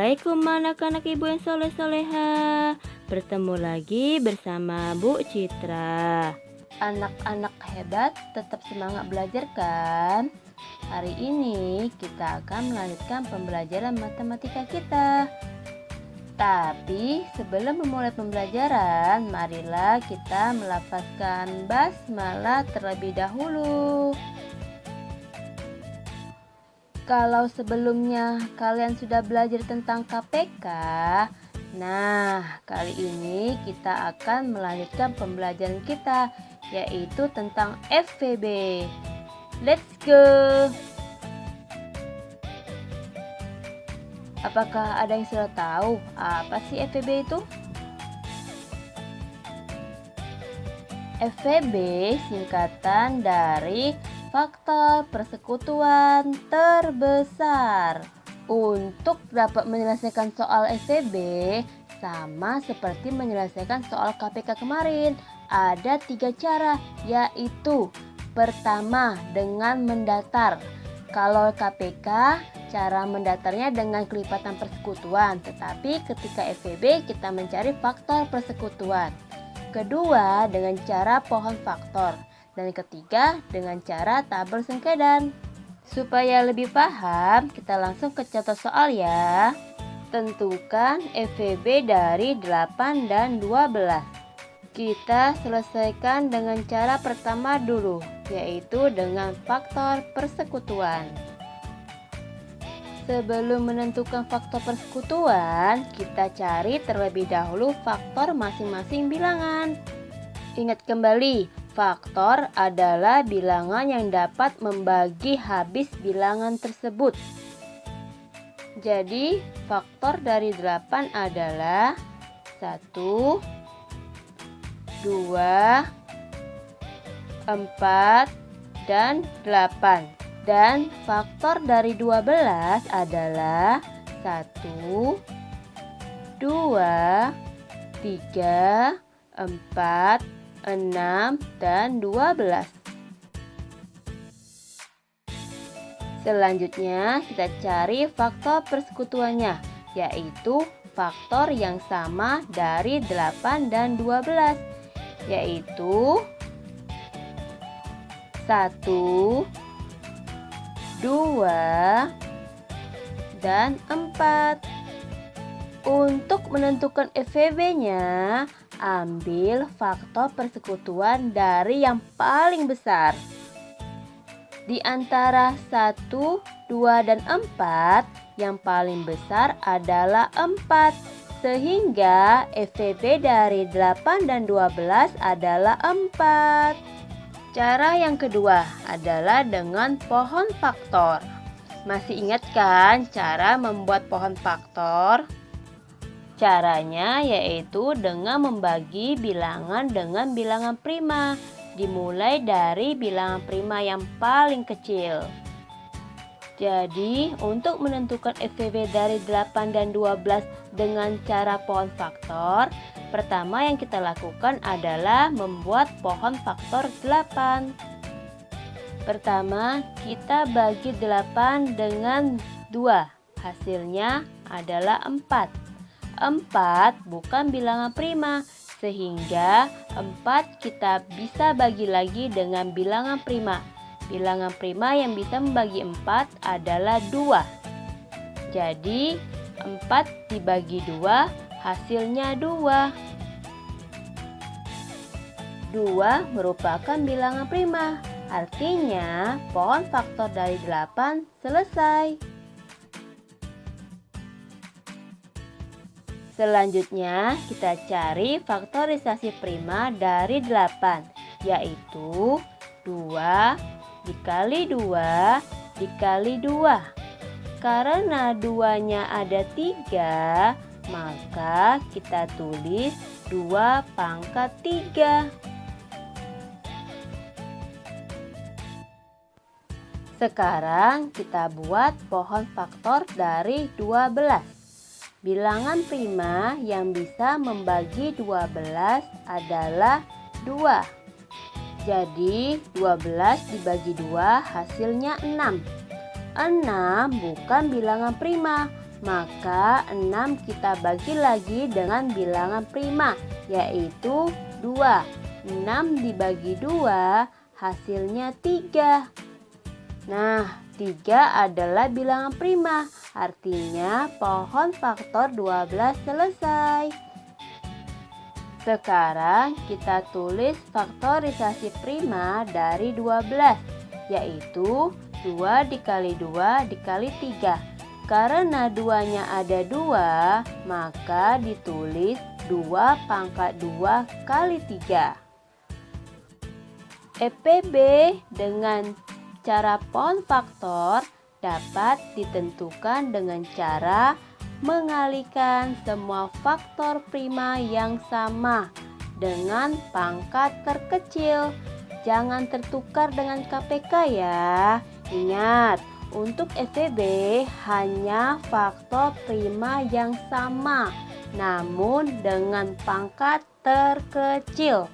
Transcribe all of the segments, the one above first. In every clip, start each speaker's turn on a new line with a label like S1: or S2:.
S1: Assalamualaikum anak-anak ibu yang soleh-soleha. Bertemu lagi bersama Bu Citra. Anak-anak hebat tetap semangat belajar kan? Hari ini kita akan melanjutkan pembelajaran matematika kita. Tapi sebelum memulai pembelajaran, marilah kita melafazkan basmalah terlebih dahulu. Kalau sebelumnya kalian sudah belajar tentang KPK, nah kali ini kita akan melanjutkan pembelajaran kita, yaitu tentang FVB. Let's go! Apakah ada yang sudah tahu apa sih FVB itu? FVB singkatan dari faktor persekutuan terbesar. Untuk dapat menyelesaikan soal FVB sama seperti menyelesaikan soal KPK kemarin, ada 3 cara, yaitu pertama dengan mendatar. Kalau KPK cara mendatarnya dengan kelipatan persekutuan, tetapi ketika FVB kita mencari faktor persekutuan. Kedua dengan cara pohon faktor. Dan ketiga dengan cara tabel sengkedan. Supaya lebih paham, kita langsung ke contoh soal ya. Tentukan FVB dari 8 dan 12. Kita selesaikan dengan cara pertama dulu, yaitu dengan faktor persekutuan. Sebelum menentukan faktor persekutuan, kita cari terlebih dahulu faktor masing-masing bilangan. Ingat kembali, faktor adalah bilangan yang dapat membagi habis bilangan tersebut. Jadi, faktor dari 8 adalah 1, 2, 4, dan 8. Dan faktor dari 12 adalah 1, 2, 3, 4, 6, dan 12. Selanjutnya kita cari faktor persekutuannya, yaitu faktor yang sama dari 8 dan 12, yaitu 1, 2, dan 4. Untuk menentukan FVB-nya, ambil faktor persekutuan dari yang paling besar. Di antara 1, 2, dan 4, yang paling besar adalah 4. Sehingga FVB dari 8 dan 12 adalah 4. Cara yang kedua adalah dengan pohon faktor. Masih ingat kan cara membuat pohon faktor? Caranya yaitu dengan membagi bilangan dengan bilangan prima, dimulai dari bilangan prima yang paling kecil. Jadi, untuk menentukan FVB dari 8 dan 12 dengan cara pohon faktor, pertama yang kita lakukan adalah membuat pohon faktor 8. Pertama, kita bagi 8 dengan 2, hasilnya adalah 4. 4 bukan bilangan prima, sehingga 4 kita bisa bagi lagi dengan bilangan prima. Bilangan prima yang bisa membagi 4 adalah 2. Jadi 4 dibagi 2 hasilnya 2. 2 merupakan bilangan prima, artinya pohon faktor dari 8 selesai. Selanjutnya, kita cari faktorisasi prima dari 8, yaitu 2 dikali 2 dikali 2. Karena 2-nya ada 3, maka kita tulis 2 pangkat 3. Sekarang kita buat pohon faktor dari 12. Bilangan prima yang bisa membagi 12 adalah 2. Jadi 12 dibagi 2 hasilnya 6. 6 bukan bilangan prima, maka 6 kita bagi lagi dengan bilangan prima, yaitu 2. 6 dibagi 2 hasilnya 3. Nah, 3 adalah bilangan prima, artinya pohon faktor 12 selesai. Sekarang kita tulis faktorisasi prima dari 12, yaitu 2 dikali 2 dikali 3. Karena 2-nya ada 2, maka ditulis 2 pangkat 2 kali 3. EPB dengan cara pohon faktor dapat ditentukan dengan cara mengalihkan semua faktor prima yang sama dengan pangkat terkecil. Jangan tertukar dengan KPK ya. Ingat, untuk FEB hanya faktor prima yang sama, namun dengan pangkat terkecil.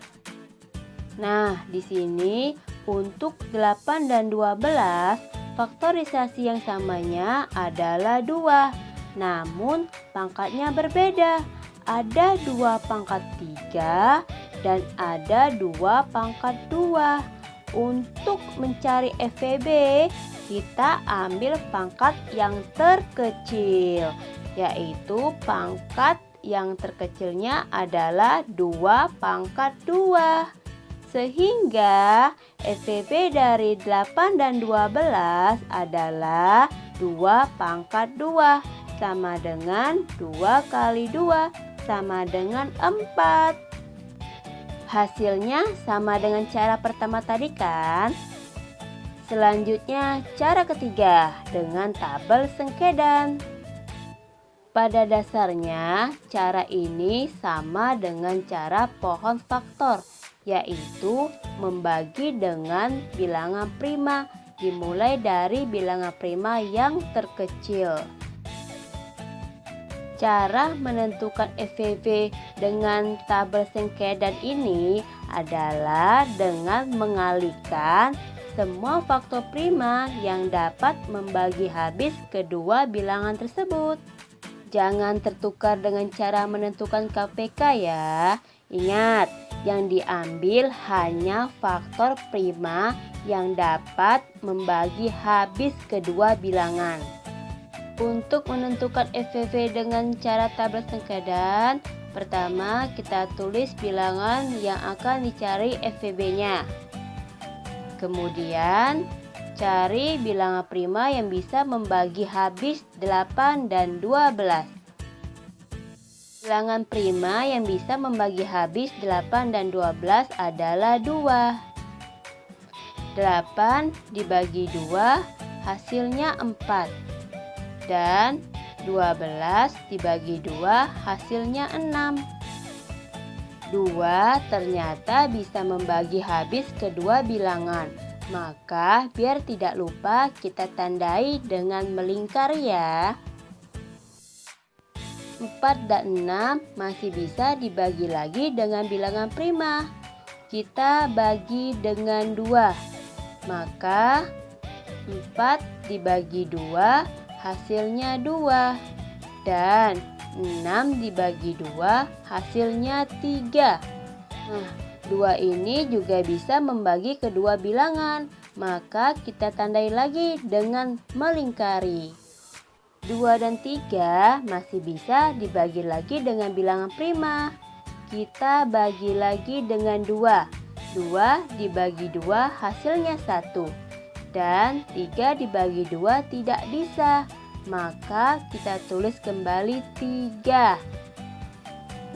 S1: Nah, di sini untuk 8 dan 12, faktorisasi yang samanya adalah 2. Namun pangkatnya berbeda. Ada 2 pangkat 3 dan ada 2 pangkat 2. Untuk mencari FEB, kita ambil pangkat yang terkecil, yaitu pangkat yang terkecilnya adalah 2 pangkat 2. Sehingga FEB dari 8 dan 12 adalah 2 pangkat 2 sama dengan 2 kali 2 sama dengan 4. Hasilnya sama dengan cara pertama tadi kan? Selanjutnya cara ketiga dengan tabel sengkedan. Pada dasarnya cara ini sama dengan cara pohon faktor, yaitu membagi dengan bilangan prima, dimulai dari bilangan prima yang terkecil. Cara menentukan FEB dengan tabel sengkedan ini adalah dengan mengalihkan semua faktor prima yang dapat membagi habis kedua bilangan tersebut. Jangan tertukar dengan cara menentukan KPK ya. Ingat, yang diambil hanya faktor prima yang dapat membagi habis kedua bilangan. Untuk menentukan FEB dengan cara tabel sengkedan, pertama kita tulis bilangan yang akan dicari FEB-nya. Kemudian cari bilangan prima yang bisa membagi habis 8 dan 12. Bilangan prima yang bisa membagi habis 8 dan 12 adalah 2. 8 dibagi 2 hasilnya 4. Dan 12 dibagi 2 hasilnya 6. 2 ternyata bisa membagi habis kedua bilangan. Maka biar tidak lupa kita tandai dengan melingkar ya. 4 dan 6 masih bisa dibagi lagi dengan bilangan prima. Kita bagi dengan 2. Maka 4 dibagi 2 hasilnya 2. Dan 6 dibagi 2 hasilnya 3. Nah, 2 ini juga bisa membagi kedua bilangan. Maka kita tandai lagi dengan melingkari. 2 dan 3 masih bisa dibagi lagi dengan bilangan prima. Kita bagi lagi dengan 2. 2 dibagi 2 hasilnya 1. Dan 3 dibagi 2 tidak bisa, maka kita tulis kembali 3.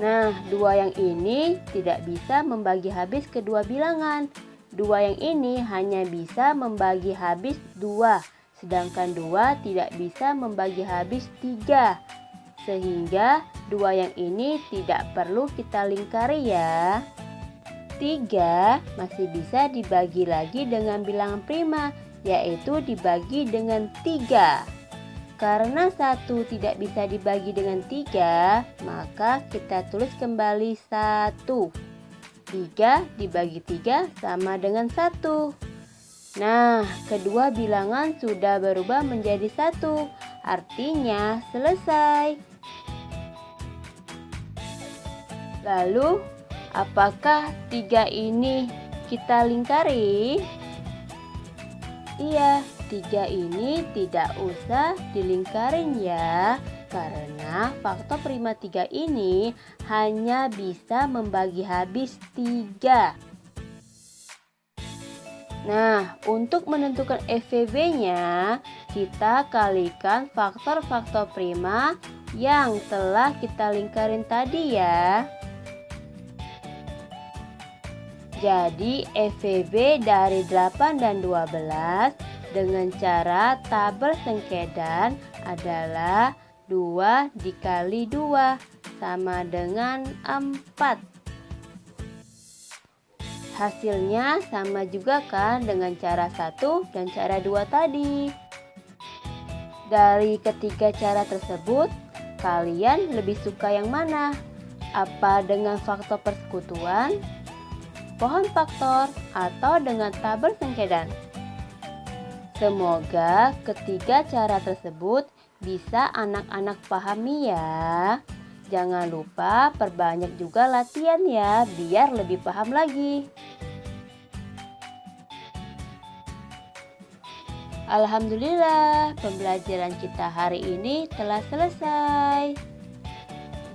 S1: Nah, 2 yang ini tidak bisa membagi habis kedua bilangan. 2 yang ini hanya bisa membagi habis 2, sedangkan 2 tidak bisa membagi habis 3. Sehingga 2 yang ini tidak perlu kita lingkari ya. 3 masih bisa dibagi lagi dengan bilangan prima, yaitu dibagi dengan 3. Karena 1 tidak bisa dibagi dengan 3, maka kita tulis kembali 1. 3 dibagi 3 sama dengan 1. Nah, kedua bilangan sudah berubah menjadi 1. artinya selesai. Lalu, apakah 3 ini kita lingkari? Iya, 3 ini tidak usah dilingkarin ya, karena faktor prima 3 ini hanya bisa membagi habis 3. Nah, untuk menentukan FVB-nya, kita kalikan faktor-faktor prima yang telah kita lingkarin tadi ya. Jadi FVB dari 8 dan 12 dengan cara tabel sengkedan adalah 2 dikali 2 sama dengan 4. Hasilnya sama juga kan dengan cara 1 dan cara 2 tadi. Dari ketiga cara tersebut, kalian lebih suka yang mana? Apa dengan faktor persekutuan, pohon faktor, atau dengan tabel sengkedan? Semoga ketiga cara tersebut bisa anak-anak pahami ya. Jangan lupa perbanyak juga latihan ya, biar lebih paham lagi. Alhamdulillah, pembelajaran kita hari ini telah selesai.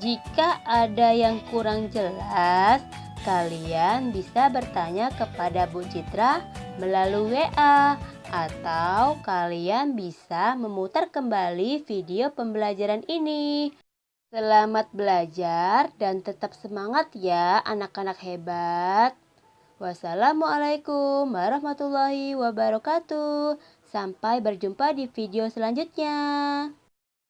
S1: Jika ada yang kurang jelas, kalian bisa bertanya kepada Bu Citra melalui WA, atau kalian bisa memutar kembali video pembelajaran ini. Selamat belajar dan tetap semangat ya anak-anak hebat. Wassalamualaikum warahmatullahi wabarakatuh. Sampai berjumpa di video selanjutnya.